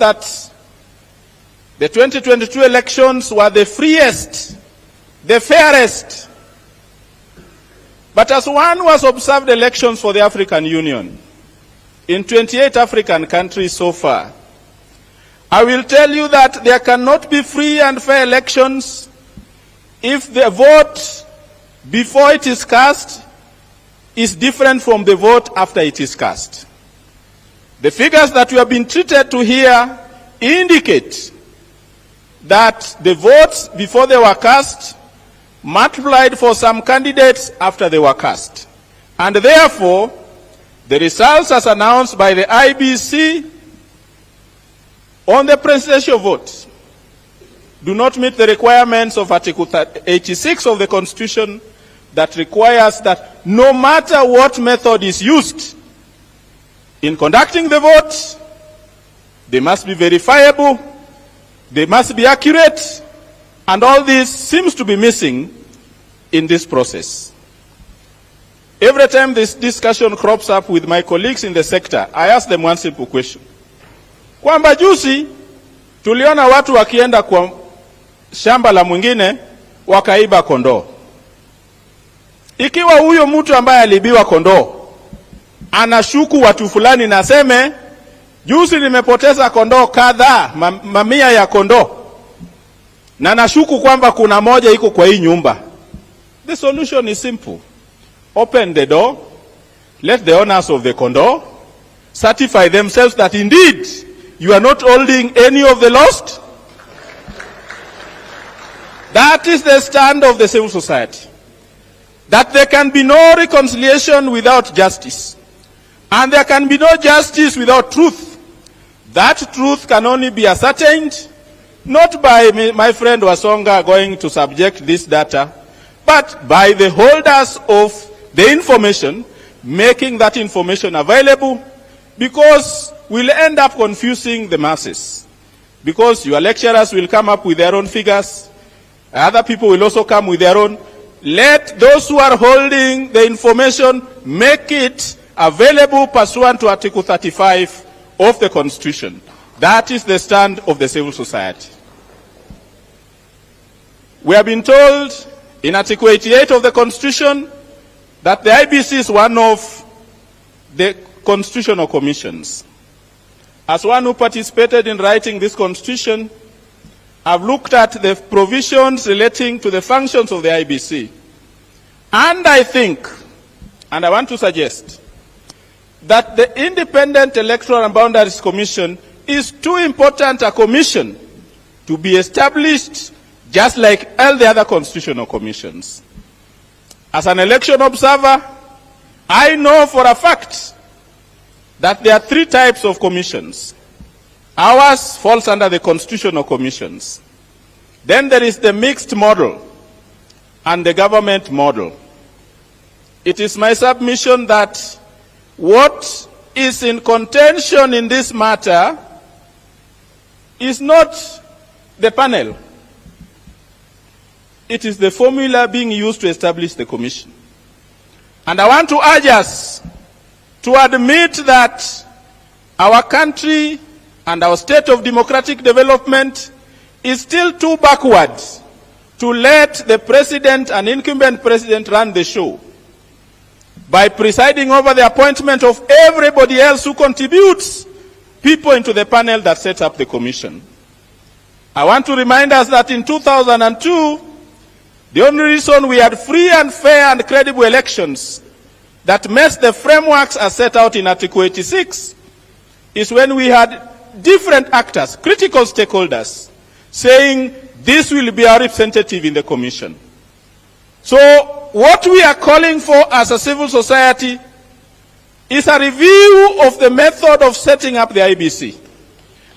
that the 2022 elections were the freest, the fairest. But as one who has observed elections for the African Union in 28 African countries so far, I will tell you that there cannot be free and fair elections if the vote before it is cast is different from the vote after it is cast. The figures that we have been treated to here indicate that the votes before they were cast multiplied for some candidates after they were cast. And therefore, the results as announced by the IBC on the presidential vote do not meet the requirements of Article 86 of the Constitution that requires that no matter what method is used in conducting the vote, they must be verifiable, they must be accurate, and all this seems to be missing in this process. Every time this discussion crops up with my colleagues in the sector, I ask them one simple question. Kwamba juzi tuliona watu wakienda kwa shamba la mwingine wakaiba kondoo. Ikiwa huyo mtu ambaye alibiwa kondoo anashuku watu fulani na aseme juzi nimepoteza kondoo kadhaa, mamia ya kondoo, na nashuku kwamba kuna moja iko kwa hii nyumba, the solution is simple. Open the door, let the owners of the kondoo certify themselves that indeed you are not holding any of the lost. That is the stand of the civil society. That there can be no reconciliation without justice. And there can be no justice without truth. That truth can only be ascertained not by my friend Wasonga going to subject this data, but by the holders of the information, making that information available, because we'll end up confusing the masses. Because your lecturers will come up with their own figures, other people will also come with their own. Let those who are holding the information make it available pursuant to Article 35 of the Constitution. That is the stand of the civil society. We have been told in Article 88 of the Constitution that the IBC is one of the constitutional commissions. As one who participated in writing this Constitution, I've looked at the provisions relating to the functions of the IBC. And I think, and I want to suggest, that the Independent Electoral and Boundaries Commission is too important a commission to be established just like all the other constitutional commissions. As an election observer, I know for a fact that there are three types of commissions. Ours falls under the constitutional commissions. Then there is the mixed model and the government model. It is my submission that what is in contention in this matter is not the panel. It is the formula being used to establish the commission. And I want to urge us to admit that our country and our state of democratic development is still too backward to let the president and incumbent president run the show by presiding over the appointment of everybody else who contributes people into the panel that sets up the commission. I want to remind us that in 2002, the only reason we had free and fair and credible elections that met the frameworks as set out in Article 86 is when we had different actors, critical stakeholders, saying this will be our representative in the commission. So what we are calling for as a civil society is a review of the method of setting up the IBC.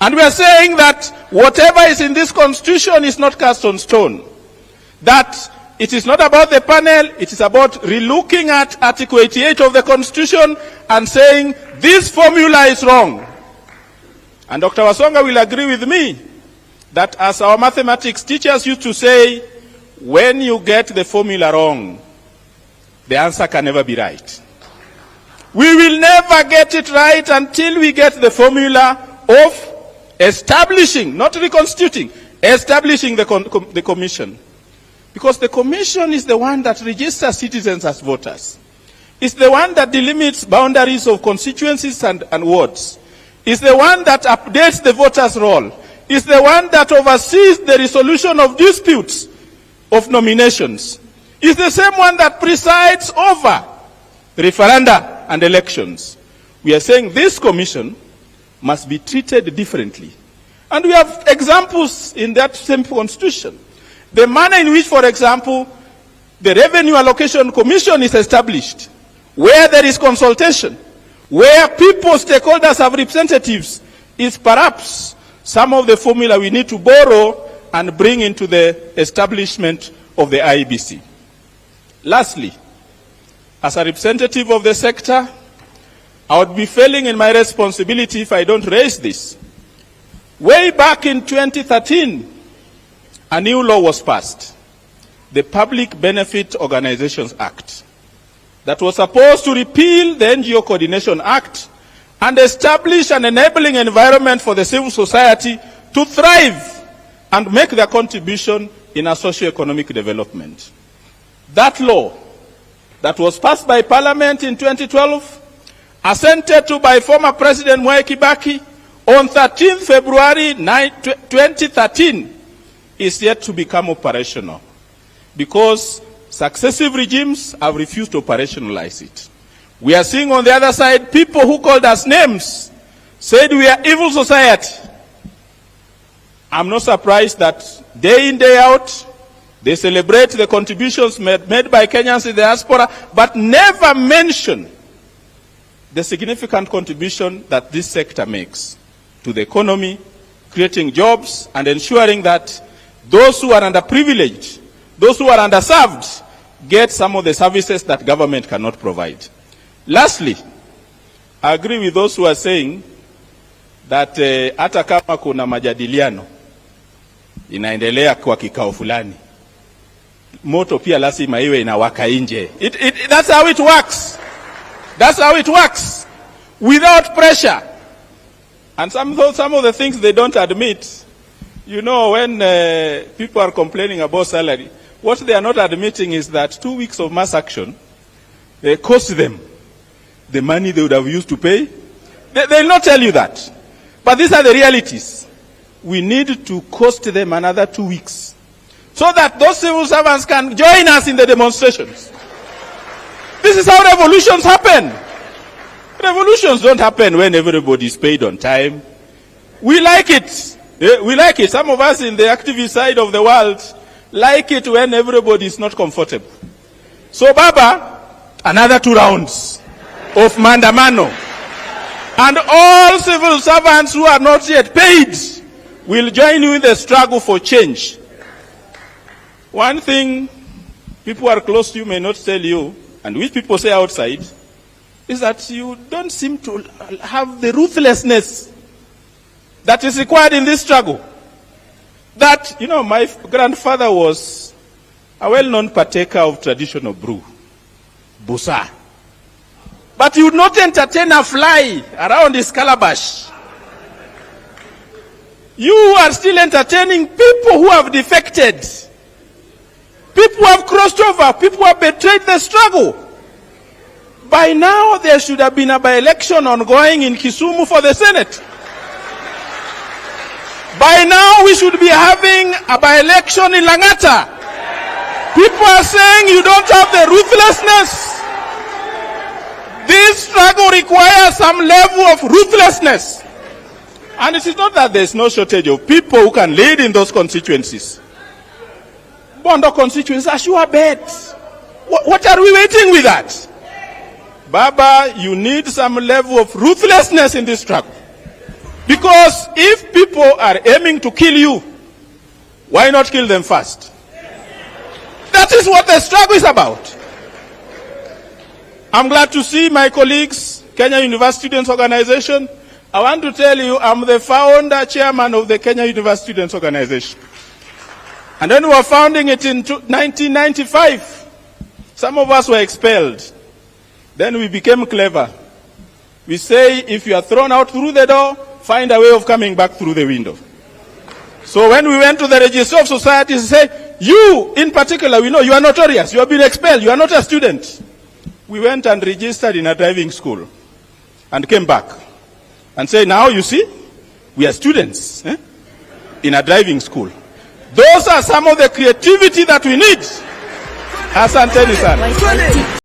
And we are saying that whatever is in this constitution is not cast on stone. That it is not about the panel, it is about relooking at Article 88 of the Constitution and saying this formula is wrong. And Dr. Wasonga will agree with me that as our mathematics teachers used to say, when you get the formula wrong, the answer can never be right. We will never get it right until we get the formula of establishing, not reconstituting, establishing the commission. Because the commission is the one that registers citizens as voters. It's the one that delimits boundaries of constituencies and wards. It's the one that updates the voters' roll. It's the one that oversees the resolution of disputes of nominations. It's the same one that presides over referenda and elections. We are saying this commission must be treated differently. And we have examples in that same constitution. The manner in which, for example, the Revenue Allocation Commission is established, where there is consultation, where people, stakeholders have representatives, is perhaps some of the formula we need to borrow and bring into the establishment of the IEBC. Lastly, as a representative of the sector, I would be failing in my responsibility if I don't raise this. Way back in 2013, a new law was passed, the Public Benefit Organizations Act, that was supposed to repeal the NGO Coordination Act and establish an enabling environment for the civil society to thrive and make their contribution in a socio-economic development. That law that was passed by Parliament in 2012, assented to by former President Mwai Kibaki on 13 February 2013, is yet to become operational because successive regimes have refused to operationalize it. We are seeing on the other side people who called us names, said we are evil society. I'm not surprised that day in, day out, they celebrate the contributions made by Kenyans in the diaspora, but never mention the significant contribution that this sector makes to the economy, creating jobs and ensuring that those who are underprivileged, those who are underserved, get some of the services that government cannot provide. Lastly, I agree with those who are saying that hata kama kuna majadiliano inaendelea kwa kikao fulani, moto pia lazima iwe inawaka nje. That's how it works. That's how it works. Without pressure. And some of the things they don't admit, you know, when people are complaining about salary, what they are not admitting is that 2 weeks of mass action cost them the money they would have used to pay. They will not tell you that. But these are the realities. We need to cost them another 2 weeks so that those civil servants can join us in the demonstrations. This is how revolutions happen. Revolutions don't happen when everybody is paid on time. We like it. We like it. Some of us in the activist side of the world like it when everybody is not comfortable. So, Baba, another 2 rounds of MAANDAMANO. And all civil servants who are not yet paid will join you in the struggle for change. One thing people who are close to you may not tell you, and which people say outside, is that you don't seem to have the ruthlessness that is required in this struggle. That, you know, my grandfather was a well-known partaker of traditional brew, busa. But he would not entertain a fly around his calabash. You are still entertaining people who have defected. People who have crossed over. People who have betrayed the struggle. By now, there should have been a by-election ongoing in Kisumu for the Senate. By now, we should be having a by-election in Langata. People are saying you don't have the ruthlessness. This struggle requires some level of ruthlessness. And it is not that there is no shortage of people who can lead in those constituencies. Bondo constituencies are sure bets. What are we waiting with that? Baba, you need some level of ruthlessness in this struggle. Because if people are aiming to kill you, why not kill them first? That is what the struggle is about. I'm glad to see my colleagues, Kenya University Students Organization. I want to tell you, I'm the founder chairman of the Kenya University Students Organization. And when we were founding it in 1995, some of us were expelled. Then we became clever. We say, if you are thrown out through the door, find a way of coming back through the window. So when we went to the Register of Societies, say, you in particular, we know you are notorious, you have been expelled, you are not a student. We went and registered in a driving school and came back and say, now you see, we are students in a driving school. Those are some of the creativity that we need. Asanteni sana.